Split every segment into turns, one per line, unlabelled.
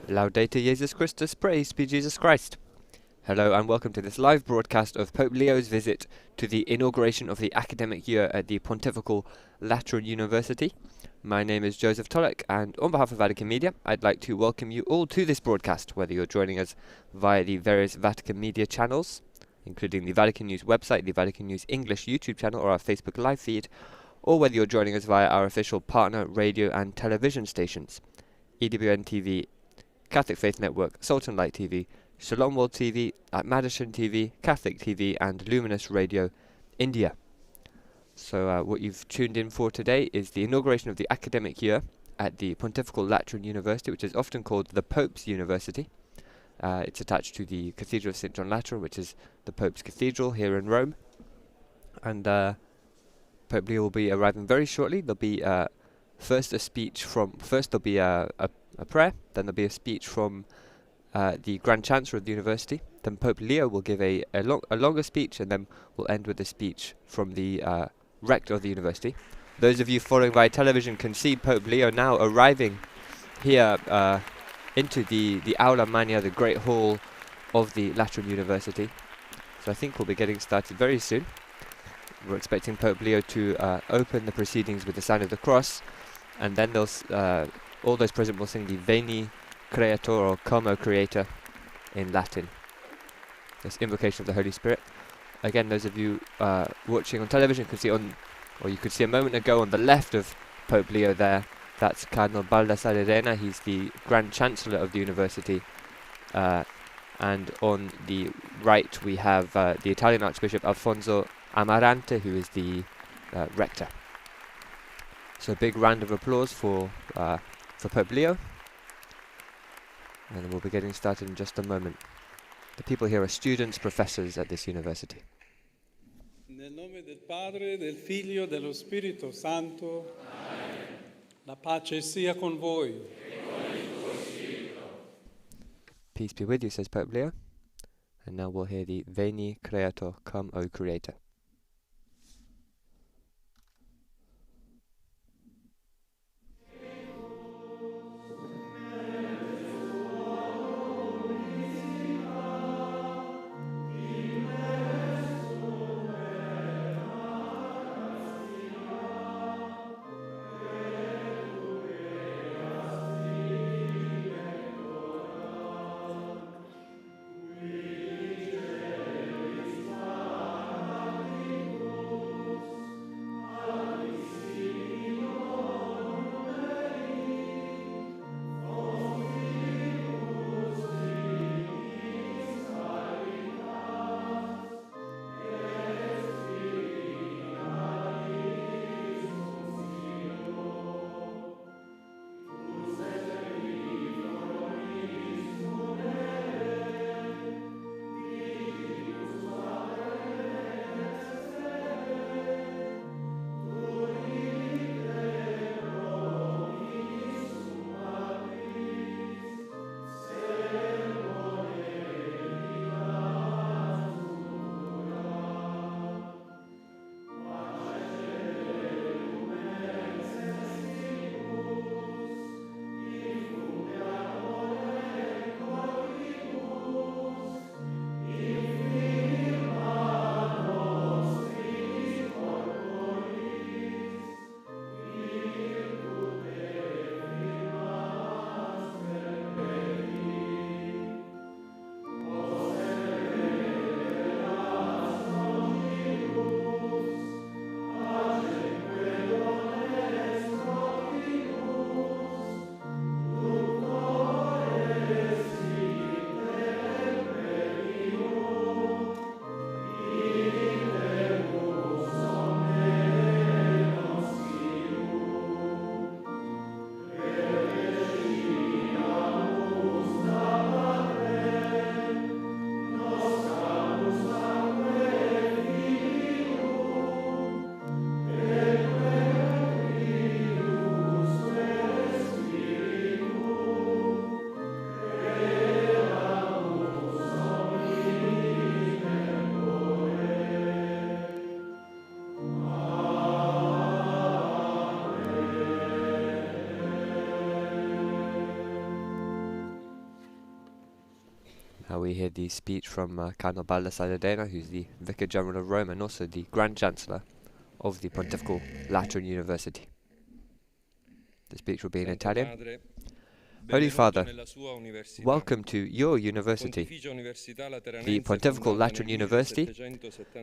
Laudate Jesus Christus, praise be Jesus Christ. Hello and welcome to this live broadcast of Pope Leo's visit to the inauguration of the academic year at the Pontifical Lateran University. My name is Joseph Tollek, and on behalf of Vatican Media, I'd like to welcome you all to this broadcast, whether you're joining us via the various Vatican Media channels, including the Vatican News website, the Vatican News English YouTube channel, or our Facebook live feed, or whether you're joining us via our official partner radio and television stations, EWTN TV, Catholic Faith Network, Salt and Light TV, Shalom World TV, at Madison TV, Catholic TV, and Luminous Radio, India. So what you've tuned in for today is the inauguration of the academic year at the Pontifical Lateran University, which is often called the Pope's University. It's attached to the Cathedral of St. John Lateran, which is the Pope's Cathedral here in Rome. And Pope Leo will be arriving very shortly. There'll be first there'll be a prayer, then there'll be a speech from the Grand Chancellor of the University. Then Pope Leo will give a longer speech, and then we'll end with a speech from the Rector of the University. Those of you following via television can see Pope Leo now arriving here into the Aula Magna, the Great Hall of the Lateran University. So I think we'll be getting started very soon. We're expecting Pope Leo to open the proceedings with the sign of the cross, and then all those present will sing the Veni Creator, or Como Creator, in Latin. This invocation of the Holy Spirit. Again, those of you watching on television can see you could see a moment ago on the left of Pope Leo there, that's Cardinal Baldassare Rena. He's the Grand Chancellor of the University. And on the right we have the Italian Archbishop Alfonso Amarante, who is the Rector. So a big round of applause for Pope Leo. And we'll be getting started in just a moment. The people here are students, professors at this university.
Nel nome del Padre, del Figlio, dello Spirito Santo. Amen. La pace sia con voi. E con il tuo spirito.
Peace be with you, says Pope Leo. And now we'll hear the Veni Creator, Come, O Creator. We hear the speech from Cardinal Baldassare, who's the Vicar General of Rome and also the Grand Chancellor of the Pontifical Lateran University. The speech will be in Italian. Holy Father, welcome to your university. The Pontifical Lateran University,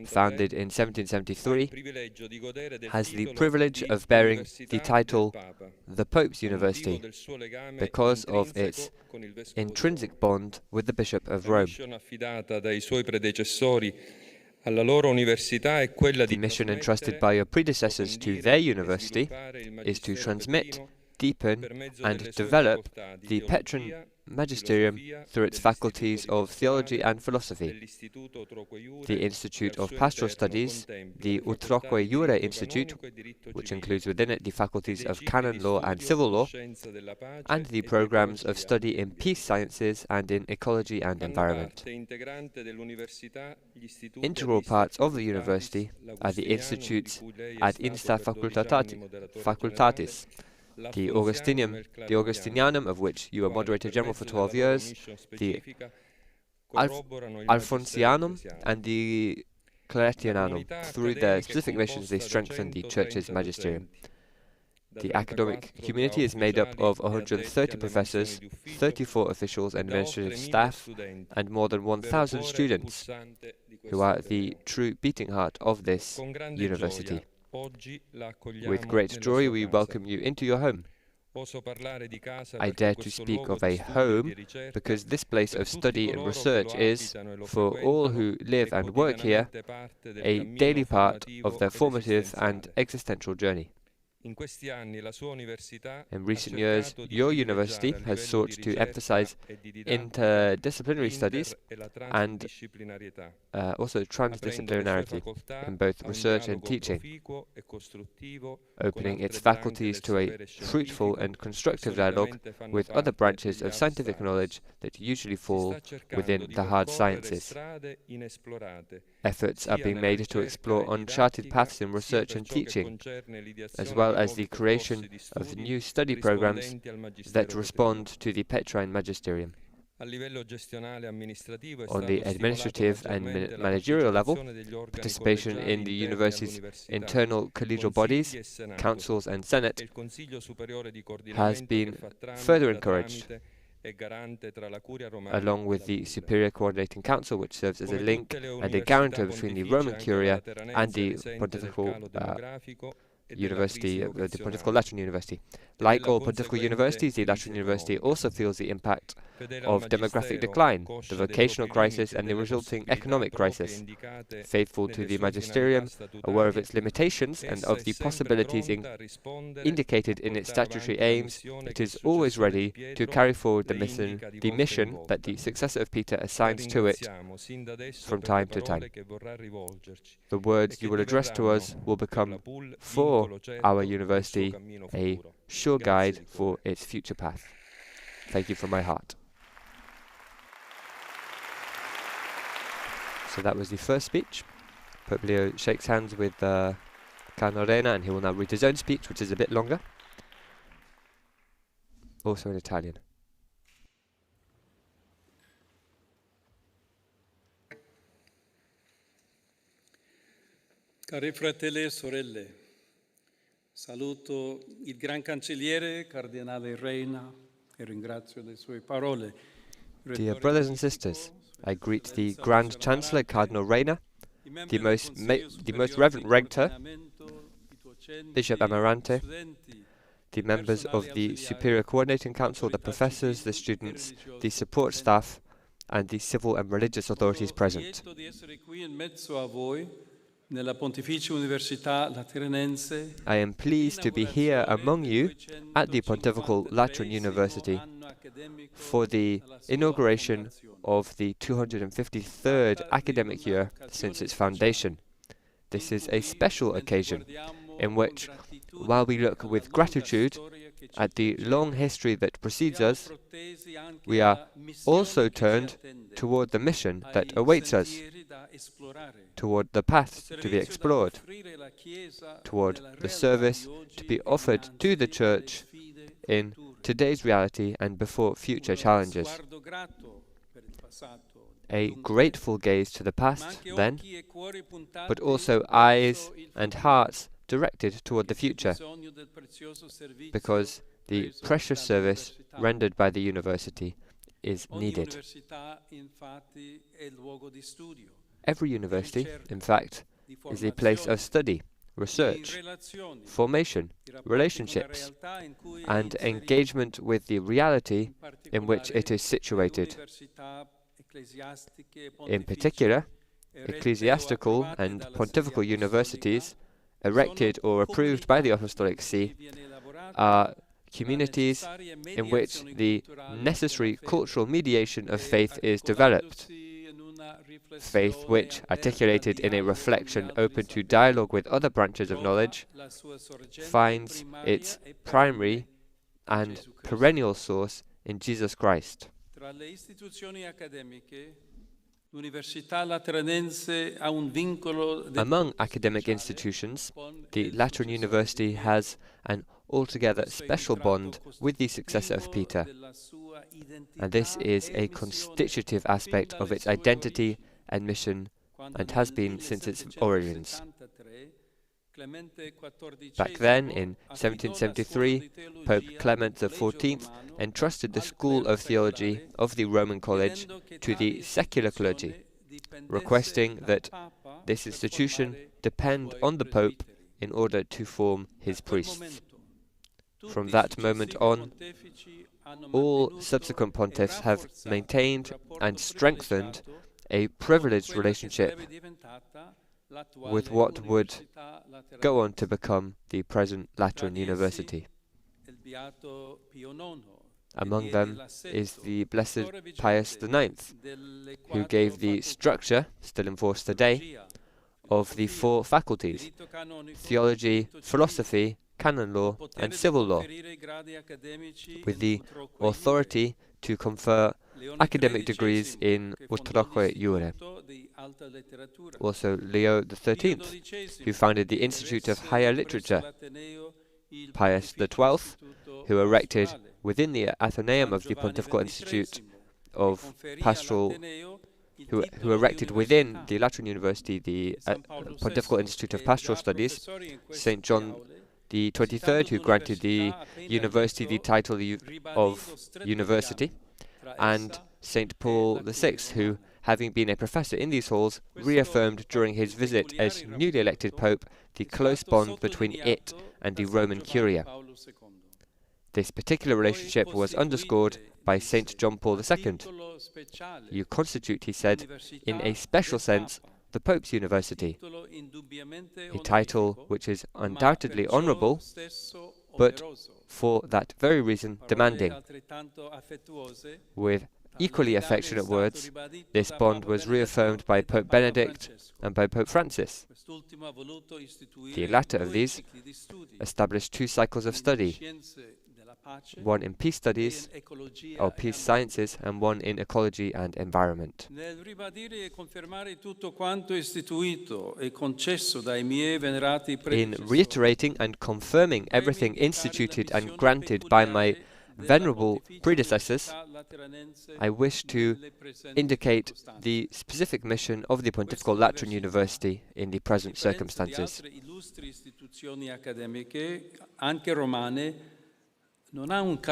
founded in 1773, has the privilege of bearing the title the Pope's University because of its intrinsic bond with the Bishop of Rome. The mission entrusted by your predecessors to their university is to transmit, deepen and develop the Petrine Magisterium through its faculties of theology and philosophy. The Institute of Pastoral Studies, the Utroque Iure Institute, which includes within it the faculties of canon law and civil law, and the programs of study in peace sciences and in ecology and environment. Integral parts of the university are the institutes ad insta facultatis, the Augustinianum, of which you were Moderator General for 12 years, the Alfonsianum, and the Claretianum. Through their specific missions, they strengthen the Church's magisterium. The academic community is made up of 130 professors, 34 officials and administrative staff, and more than 1,000 students, who are the true beating heart of this university. With great joy, we welcome you into your home. I dare to speak of a home because this place of study and research is, for all who live and work here, a daily part of their formative and existential journey. In recent years, your university has sought to emphasize interdisciplinary studies and also transdisciplinarity in both research and teaching, opening its faculties to a fruitful and constructive dialogue with other branches of scientific knowledge that usually fall within the hard sciences. Efforts are being made to explore uncharted paths in research and teaching, as well as the creation of new study programs that respond to the Petrine Magisterium. On the administrative and managerial level, participation in the university's internal collegial bodies, councils and senate has been further encouraged, along with the Superior Coordinating Council, which serves as a link and a guarantor between the Roman Curia and the Pontifical University, the Pontifical Lateran University. Like all pontifical universities, the Lateran University also feels the impact of demographic decline, the vocational crisis and the resulting economic crisis. Faithful to the magisterium, aware of its limitations and of the possibilities indicated in its statutory aims, it is always ready to carry forward the mission that the successor of Peter assigns to it from time to time. The words you will address to us will become, for our university, a sure guide for its future path. Thank you from my heart. So that was the first speech. Pope Leo shakes hands with Cardinal Reina, and he will now read his own speech, which is a bit longer, also in Italian.
Cari fratelli e sorelle, saluto il Gran Cancelliere, Cardinale Reina, e ringrazio le sue parole.
Dear brothers and sisters, I greet the Grand Chancellor, Cardinal Reina, the most Reverend Rector, Bishop Amarante, the members of the Superior Coordinating Council, the professors, the students, the support staff, and the civil and religious authorities present. I am pleased to be here among you at the Pontifical Lateran University for the inauguration of the 253rd academic year since its foundation. This is a special occasion in which, while we look with gratitude at the long history that precedes us, we are also turned toward the mission that awaits us, toward the paths to be explored, toward the service to be offered to the Church in today's reality and before future challenges. a grateful gaze to the past then, but also eyes and hearts directed toward the future, because the precious service rendered by the university is needed. Every university, in fact, is a place of study, research, formation, relationships, and engagement with the reality in which it is situated. In particular, ecclesiastical and pontifical universities, erected or approved by the Apostolic See, are communities in which the necessary cultural mediation of faith is developed. Faith which, articulated in a reflection open to dialogue with other branches of knowledge, finds its primary and perennial source in Jesus Christ. Among academic institutions, the Lateran University has an altogether special bond with the successor of Peter, and this is a constitutive aspect of its identity and mission, and has been since its origins. Back then, in 1773, Pope Clement XIV entrusted the School of Theology of the Roman College to the secular clergy, requesting that this institution depend on the Pope in order to form his priests. From that moment on, all subsequent pontiffs have maintained and strengthened a privileged relationship with what would go on to become the present Lateran University. Among them is the Blessed Pius IX, who gave the structure, still in force today, of the 4 faculties: theology, philosophy, canon law, and civil law, with the authority to confer academic degrees in utroque iure. Also Leo XIII, who founded the Institute of Higher Literature, Pius XII, who erected within the Athenaeum of the Pontifical Institute of Pastoral, who erected within the Lateran University the Pontifical Institute of Pastoral Studies, St. John the 23rd, who granted the university the title of university, and St. Paul VI, who, having been a professor in these halls, reaffirmed during his visit as newly elected Pope the close bond between it and the Roman Curia. This particular relationship was underscored by St. John Paul II. You constitute, he said, in a special sense, the Pope's University, a title which is undoubtedly honourable, but for that very reason demanding. With equally affectionate words, this bond was reaffirmed by Pope Benedict and by Pope Francis. The latter of these established 2 cycles of study, one in peace studies, or peace sciences, and one in ecology and environment. In reiterating and confirming everything instituted and granted by my venerable predecessors, I wish to indicate the specific mission of the Pontifical Lateran University in the present circumstances.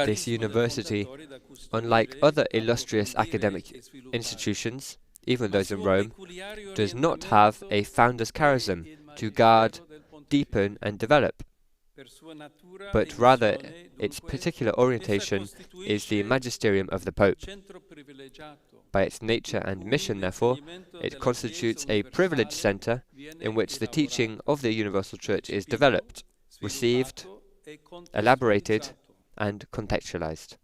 This university, unlike other illustrious academic institutions, even those in Rome, does not have a founder's charism to guard, deepen and develop, but rather its particular orientation is the magisterium of the Pope. By its nature and mission, therefore, it constitutes a privileged centre in which the teaching of the Universal Church is developed, received, elaborated and contextualized.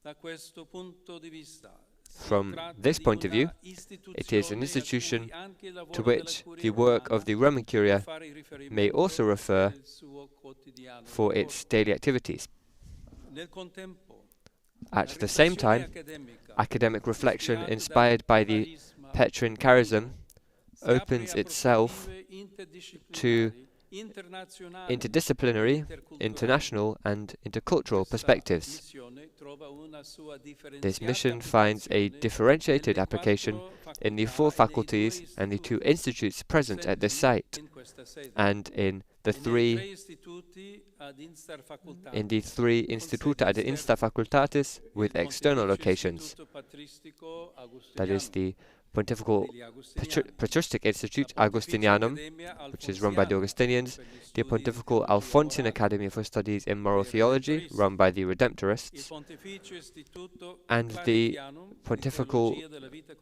From this point of view, it is an institution to which the work of the Roman Curia may also refer for its daily activities. At the same time, academic reflection inspired by the Petrine charism opens itself to interdisciplinary, international and intercultural perspectives. This mission finds a differentiated application in the 4 faculties and the 2 institutes present at this site, and in the 3 Instituta ad Insta Facultatis with external locations. That is the Pontifical Patristic Institute Augustinianum, which is run by the Augustinians, the Pontifical Alphonsine Academy for Studies in Moral Theology, run by the Redemptorists, and the Pontifical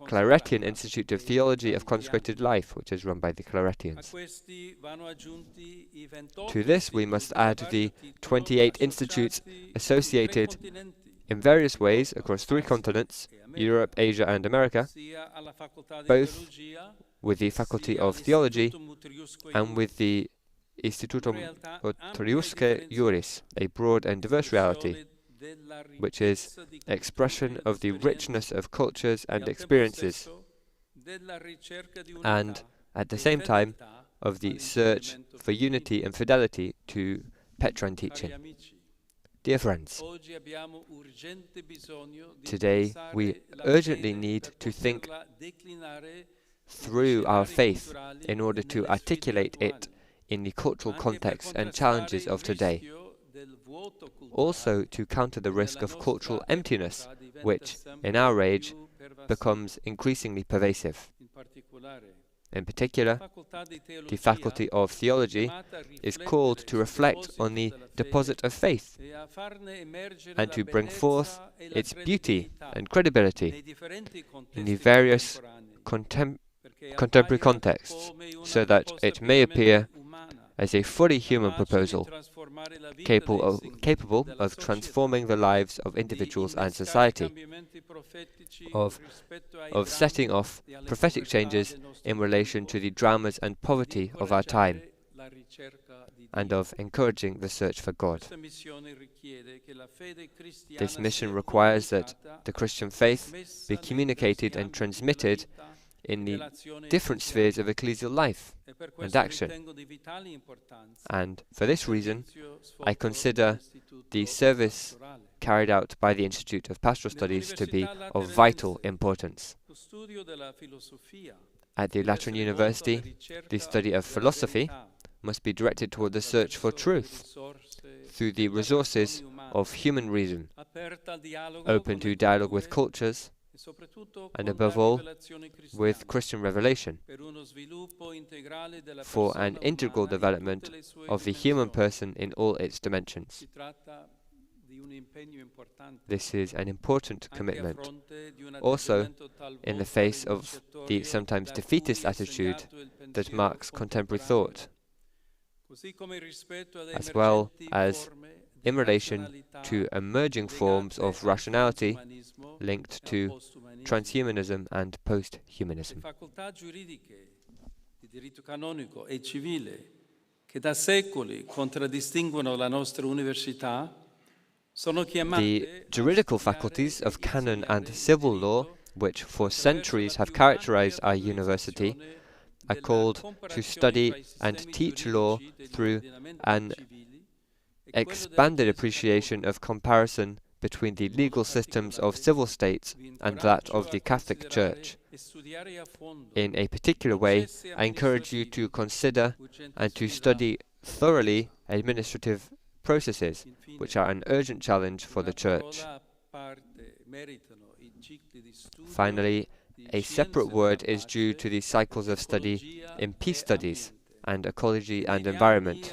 Claretian Institute of Theology of Consecrated Life, which is run by the Claretians. To this we must add the 28 institutes associated in various ways across 3 continents, Europe, Asia and America, both with the Faculty of Theology and with the Institutum Utriusque Juris, a broad and diverse reality, which is expression of the richness of cultures and experiences, and at the same time of the search for unity and fidelity to Petrine teaching. Dear friends, today we urgently need to think through our faith in order to articulate it in the cultural context and challenges of today. Also to counter the risk of cultural emptiness, which, in our age, becomes increasingly pervasive. In particular, the Faculty of Theology is called to reflect on the deposit of faith and to bring forth its beauty and credibility in the various contemporary contexts, so that it may appear as a fully human proposal, capable of transforming the lives of individuals and society, of setting off prophetic changes in relation to the dramas and poverty of our time, and of encouraging the search for God. This mission requires that the Christian faith be communicated and transmitted in the different spheres of ecclesial life and action. And for this reason, I consider the service carried out by the Institute of Pastoral Studies to be of vital importance. At the Lateran University, the study of philosophy must be directed toward the search for truth through the resources of human reason, open to dialogue with cultures, and above all, with Christian revelation, for an integral development of the human person in all its dimensions. This is an important commitment, also in the face of the sometimes defeatist attitude that marks contemporary thought, as well as in relation to emerging forms of rationality linked to transhumanism and post-humanism.
Di diritto canonico e civile che da secoli contraddistinguono la nostra università sono chiamate.
The juridical faculties of canon and civil law, which for centuries have characterized our university, are called to study and teach law through an expanded appreciation of comparison between the legal systems of civil states and that of the Catholic Church. In a particular way, I encourage you to consider and to study thoroughly administrative processes, which are an urgent challenge for the Church. Finally, a separate word is due to the cycles of study in peace studies and ecology and environment,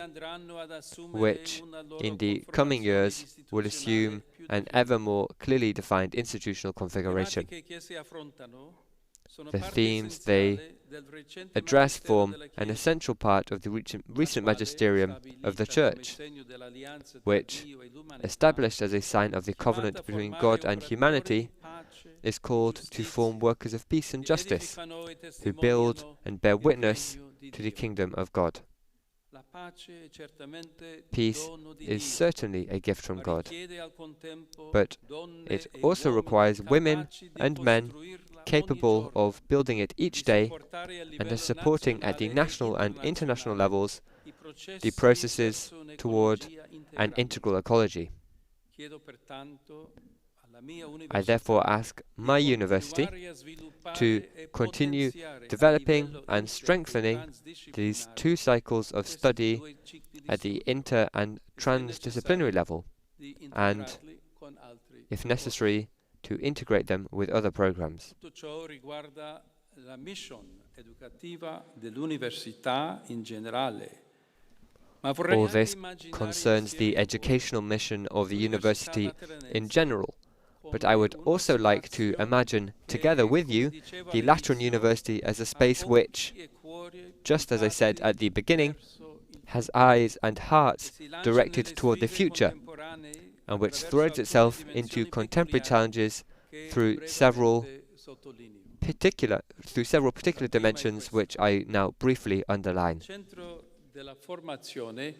which in the coming years will assume an ever more clearly defined institutional configuration. The themes they address form an essential part of the recent magisterium of the Church, which, established as a sign of the covenant between God and humanity, is called to form workers of peace and justice, who build and bear witness to the kingdom of God. Peace is certainly a gift from God, but it also requires women and men capable of building it each day and of supporting at the national and international levels the processes toward an integral ecology. I therefore ask my university to continue developing and strengthening these two cycles of study at the inter- and transdisciplinary level, and, if necessary, to integrate them with other programs.
Tutto ciò riguarda la mission educativa dell'università in generale. Ma vorrei
All
anche
this
immaginare
concerns the
insieme con
educational mission of the
l'Università
university
Lateranense
in general, but I
come
would
uno
also like to
spazio
imagine,
che,
together with
come
you,
diceva
the Lateran
all'inizio,
University as a
ha
space which,
occhi e cuori
just as I said
puntati
at the beginning,
verso il
has
futuro,
eyes and hearts
che si lancia
directed
nelle
toward the
sfide
future,
contemporanee
and which
attraverso
throws
alcune
itself into
dimensioni
contemporary
peculiari
challenges
che
through several
brevemente sottolineo.
particular dimensions which I now briefly
Al
underline.
centro della formazione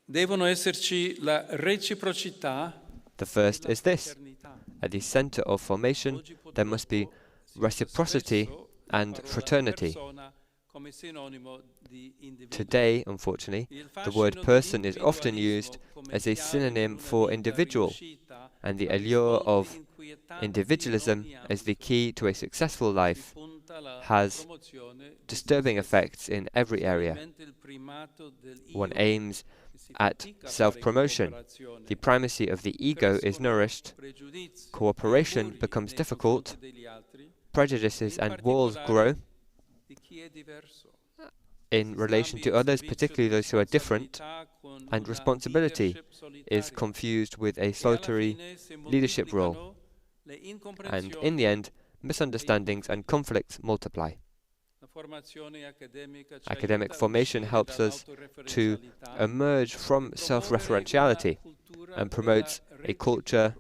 devono esserci la reciprocità
The first
e la
is this:
fraternità.
at the center of formation
Oggi
there must be
purtroppo si usa
reciprocity
spesso la
and
parola
fraternity.
persona come sinonimo di individuo.
Today, unfortunately,
Il
the word
fascino
person is often
dell'individualismo
used
come
as a
chiave
synonym
di una
for
vita
individual,
riuscita
and the
ha
allure
risvolti
of
inquietanti
individualism
in ogni
as the
ambito.
key to a successful life
Si punta alla
has
promozione di se
disturbing
stessi.
effects in every
Si
area.
alimenta il primato
One
dell'io
aims
e si
at
fatica a fare
self-promotion.
cooperazione.
The primacy of the ego is
Crescono
nourished,
pregiudizi e
cooperation
muri
becomes
nei
difficult,
confronti degli altri,
prejudices
in
and walls grow
particolare di chi è diverso.
in relation to others, particularly those who are different, and responsibility is confused with a solitary leadership role, and in the end, misunderstandings and conflicts multiply. Academic formation helps us to emerge from self-referentiality and promotes a culture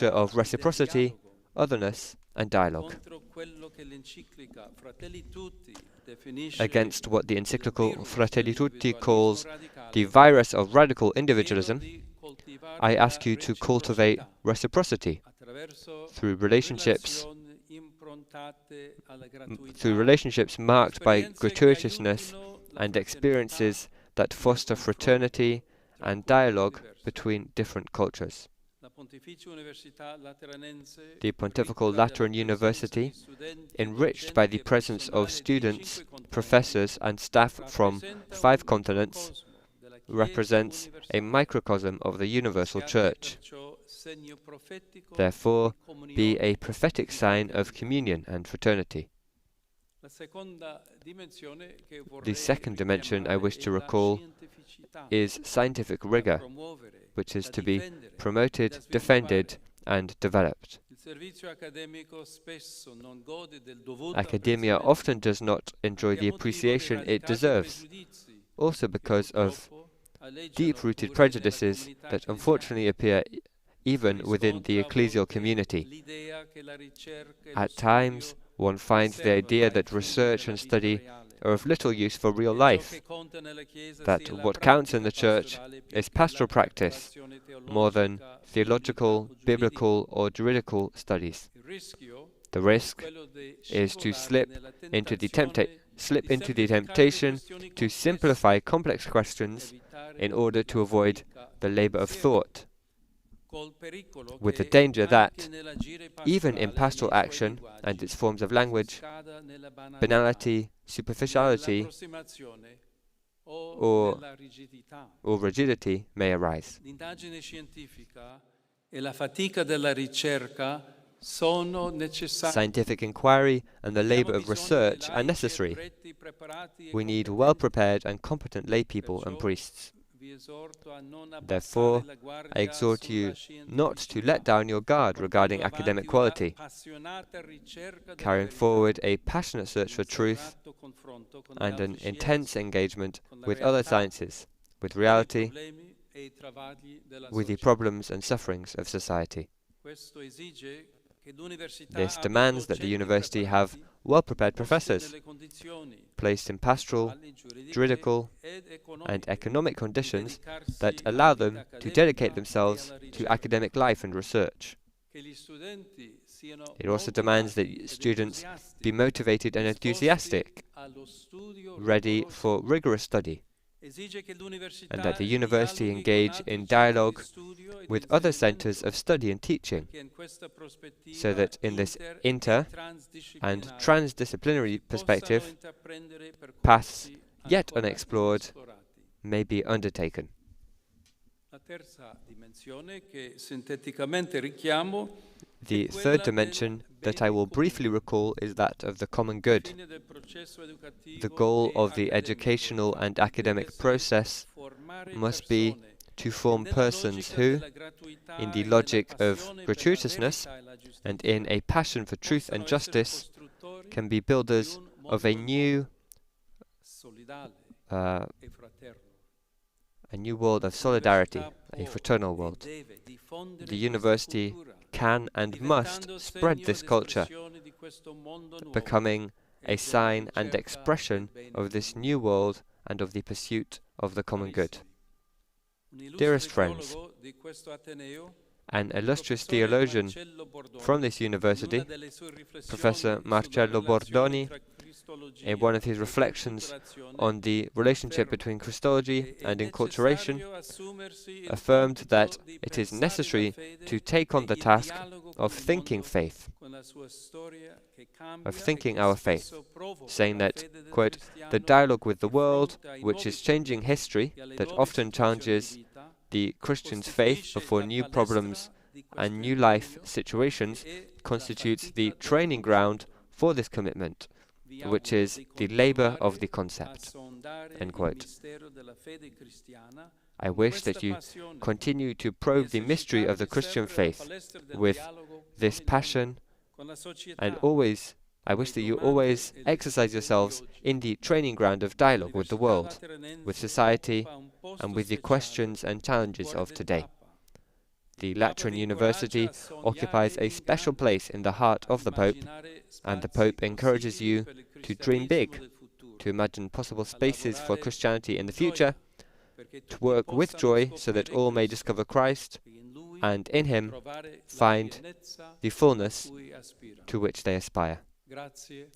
of reciprocity, otherness, and dialogue, against what the encyclical Fratelli Tutti calls the virus of radical individualism. I ask you to cultivate reciprocity through relationships marked by gratuitousness and experiences that foster fraternity and dialogue between different cultures. The Pontifical Lateran University, enriched by the presence of students, professors and staff from 5 continents, represents a microcosm of the universal church. Therefore, be a prophetic sign of communion and fraternity. The second dimension I wish to recall is scientific rigor, which is to be promoted, defended, and developed. Academia often does not enjoy the appreciation it deserves, also because of deep-rooted prejudices that unfortunately appear even within the ecclesial community. At times, one finds the idea that research and study are of little use for real life, that what counts in the church is pastoral practice more than theological, biblical, or juridical studies. The risk is to slip into the temptation to simplify complex questions in order to avoid the labor of thought, with the danger that, even in pastoral action and its forms of language, banality, superficiality, or rigidity may arise. Scientific inquiry and the labor of research are necessary. We need well-prepared and competent lay people and priests. Therefore, I exhort you not to let down your guard regarding academic quality, carrying forward a passionate search for truth and an intense engagement with other sciences, with reality, with the problems and sufferings of society. This demands that the university have well-prepared professors, placed in pastoral, juridical, and economic conditions that allow them to dedicate themselves to academic life and research. It also demands that students be motivated and enthusiastic, ready for rigorous study, and that the university engage in dialogue with other centers of study and teaching, so that in this inter- and transdisciplinary perspective, paths yet unexplored may be undertaken. The third dimension that I will briefly recall is that of the common good. The goal of the educational and academic process must be to form persons who, in the logic of gratuitousness and in a passion for truth and justice, can be builders of a new world of solidarity, a fraternal world. The university can and must spread this culture, becoming a sign and expression of this new world and of the pursuit of the common good. Dearest friends, an illustrious theologian from this university, Professor Marcello Bordoni, in one of his reflections on the relationship between Christology and inculturation, affirmed that it is necessary to take on the task of thinking faith, of thinking our faith, saying that, quote, the dialogue with the world, which is changing history, that often challenges the Christian's faith before new problems and new life situations, constitutes the training ground for this commitment, which is the labor of the concept. End quote. I wish that you continue to probe the mystery of the Christian faith with this passion, and I wish that you always exercise yourselves in the training ground of dialogue with the world, with society, and with the questions and challenges of today. The Lateran University occupies a special place in the heart of the Pope, and the Pope encourages you to dream big, to imagine possible spaces for Christianity in the future, to work with joy so that all may discover Christ, and in Him find the fullness to which they aspire.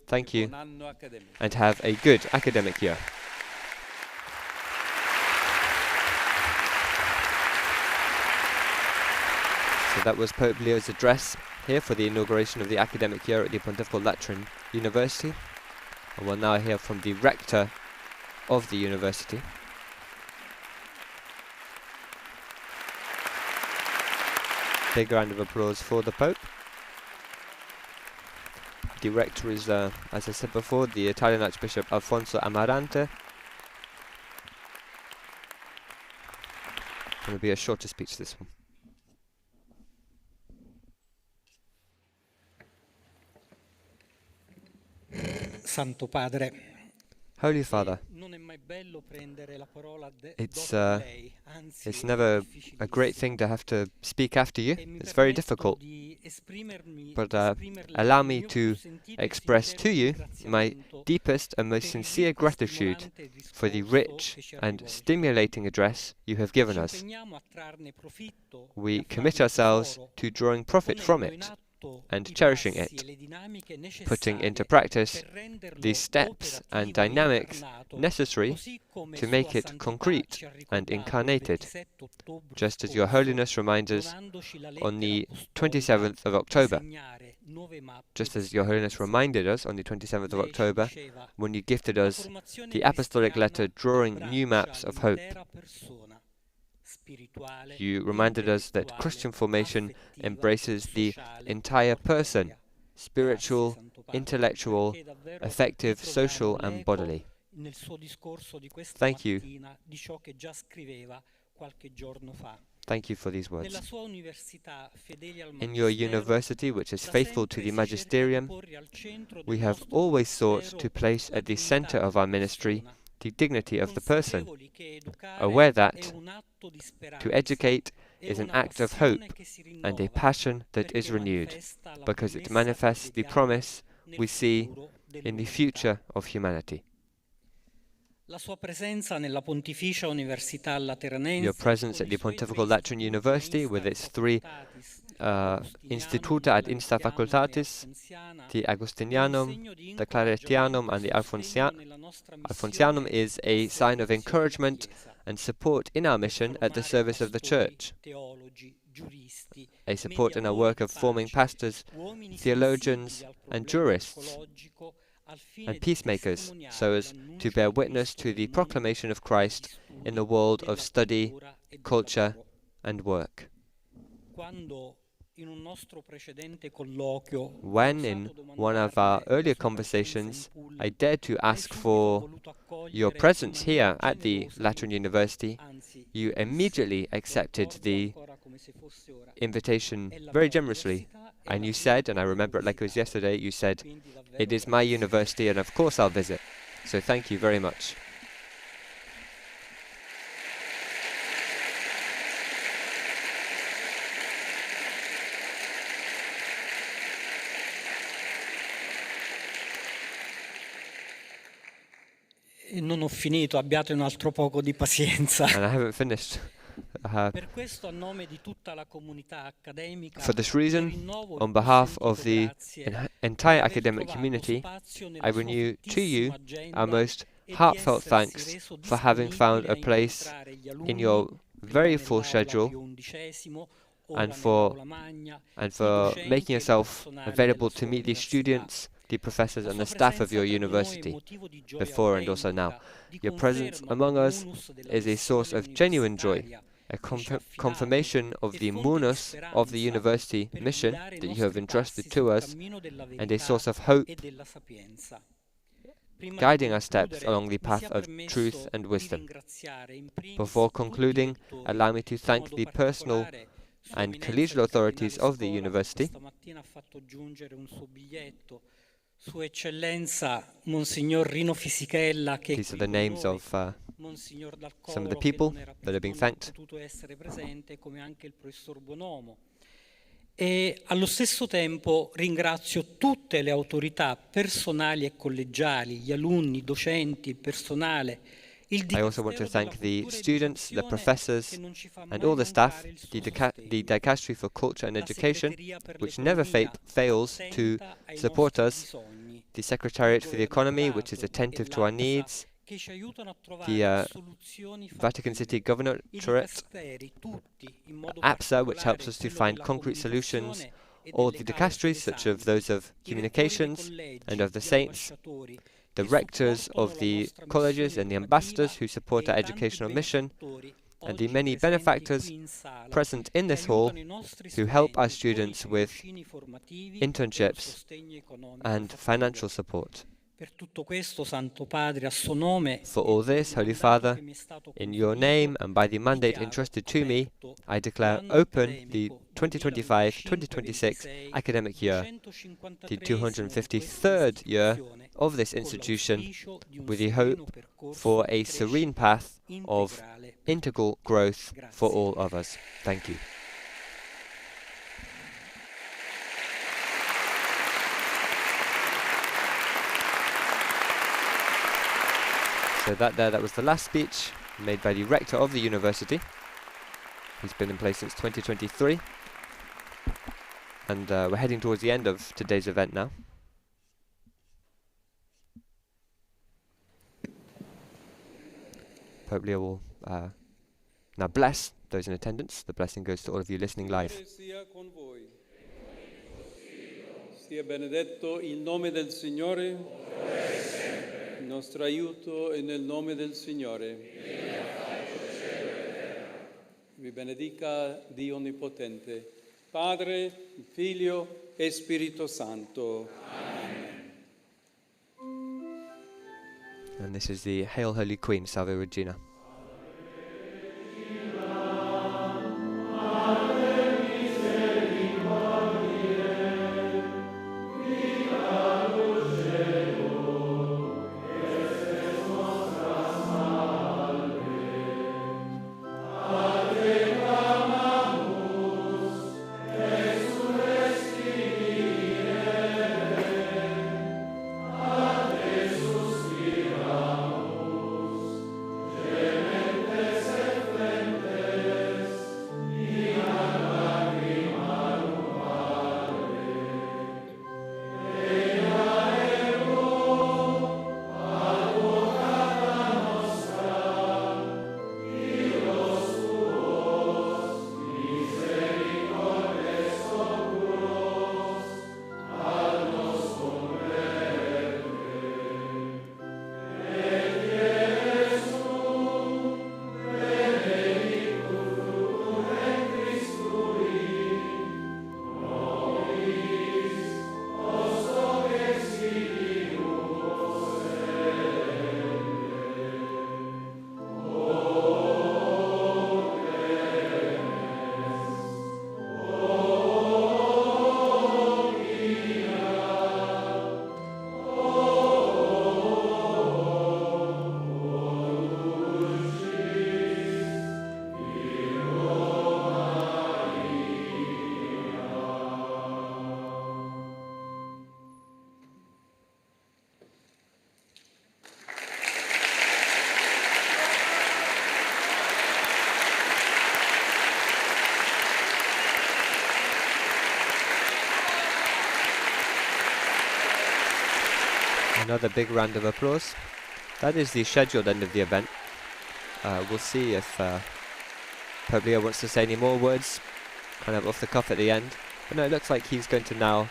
Thank you, and have a good academic year. So that was Pope Leo's address here for the inauguration of the academic year at the Pontifical Lateran University. And we'll now hear from the rector of the university. Big round of applause for the Pope. The rector is, as I said before, the Italian Archbishop Alfonso Amarante. It's going to be a shorter speech, this one.
Santo Padre,
Holy Father, it's never a great thing to have to speak after you. It's very difficult. But allow me to express to you my deepest and most sincere gratitude for the rich and stimulating address you have given us. We commit ourselves to drawing profit from it and cherishing it, putting into practice the steps and dynamics necessary to make it concrete and incarnated, just as Your Holiness reminds us on the 27th of October, just as Your Holiness reminded us on the 27th of October when you gifted us the apostolic letter drawing new maps of hope. You reminded us that Christian formation embraces the entire person, spiritual, intellectual, affective, social and bodily. Thank you. Thank you for these words. In your university, which is faithful to the magisterium, we have always sought to place at the center of our ministry the dignity of the person, aware that to educate is an act of hope and a passion that is renewed, because it manifests the promise we see in the future of humanity.
La sua presenza nella Pontificia Università Lateranense
Your presence
con
at
i
the
suoi
Pontifical
tre
Lateran
istituti,
University with its three Instituta ad Insta Facultatis, the Agustinianum, the Claretianum, and the Alfonsianum is a sign of encouragement and support in our mission at the service of the Church, a support in our work of forming pastors, theologians, and jurists, and peacemakers, so as to bear witness to the proclamation of Christ in the world of study, culture, and work. When, in one of our earlier conversations, I dared to ask for your presence here at the Lateran University, you immediately accepted the invitation very generously. And you said, and I remember it like it was yesterday, you said, "It is my university and of course I'll visit." So thank you very much.
Non ho finito, abbiate un altro poco di pazienza.
And I haven't finished.
Per questo, a nome di tutta la comunità accademica,
For this reason, on behalf of the entire academic community, I renew to you our most heartfelt thanks for having found a place in your very full schedule and for making yourself available to meet the students, the professors and the staff of your university, before and also now. Your presence among us is a source of genuine joy, a confirmation of the munus of the university mission that you have entrusted to us, and a source of hope, guiding our steps along the path of truth and wisdom. Before concluding, allow me to thank the personal and collegial authorities of the university.
Sua Eccellenza Monsignor Rino Fisichella, che
These are the names of some of the people that are being thanked.
E allo stesso tempo ringrazio tutte le autorità personali e collegiali, gli alunni, docenti, il personale.
I also want to thank the students, the professors, and all the staff, the Dicastery for Culture and Education, which never fails to support us, the Secretariat for the Economy, which is attentive to our needs, the Vatican City Governorate, APSA, which helps us to find concrete solutions, all the dicasteries, such as those of communications and of the saints, the rectors of the colleges and the ambassadors who support our educational mission, and the many benefactors present in this hall who help our students with internships and financial support. For all this, Holy Father, in your name and by the mandate entrusted to me, I declare open the 2025-2026 academic year, the 253rd year of this institution, with the hope for a serene path of integral growth for all of us. Thank you. So that was the last speech made by the rector of the university. He's been in place since 2023. And we're heading towards the end of today's event now. Pope Leo will now bless those in attendance. The blessing goes to all of you listening live.
Sia benedetto il nome del Signore, il nostro aiuto è nel nome del Signore. Vi benedica Dio Onnipotente, Padre, Figlio e Spirito Santo. Amen.
And this is the Hail Holy Queen, Salve Regina. Another big round of applause. That is the scheduled end of the event. We'll see if Pope Leo wants to say any more words, kind of off the cuff at the end. But no, it looks like he's going to now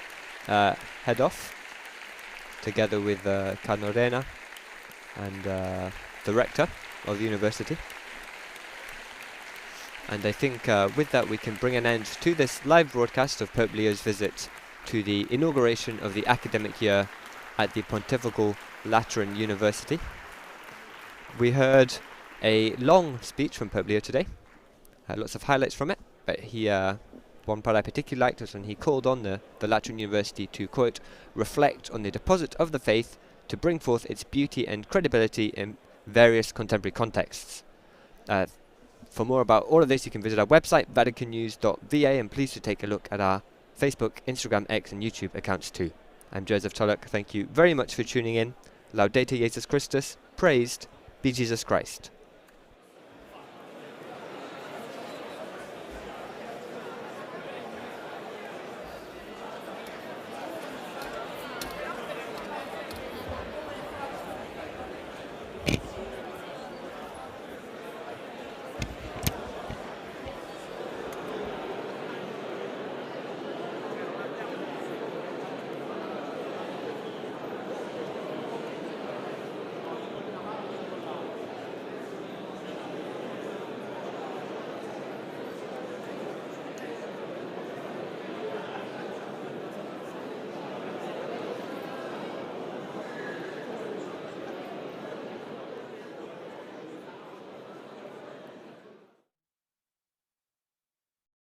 head off, together with Cardinal Rena and the rector of the university. And I think with that we can bring an end to this live broadcast of Pope Leo's visit to the inauguration of the academic year at the Pontifical Lateran University. We heard a long speech from Pope Leo today, lots of highlights from it, but one part I particularly liked was when he called on the Lateran University to, quote, reflect on the deposit of the faith to bring forth its beauty and credibility in various contemporary contexts. For more about all of this, you can visit our website, vaticannews.va, and please do take a look at our Facebook, Instagram, X, and YouTube accounts too. I'm Joseph Tulloch. Thank you very much for tuning in. Laudetur Jesus Christus. Praised be Jesus Christ.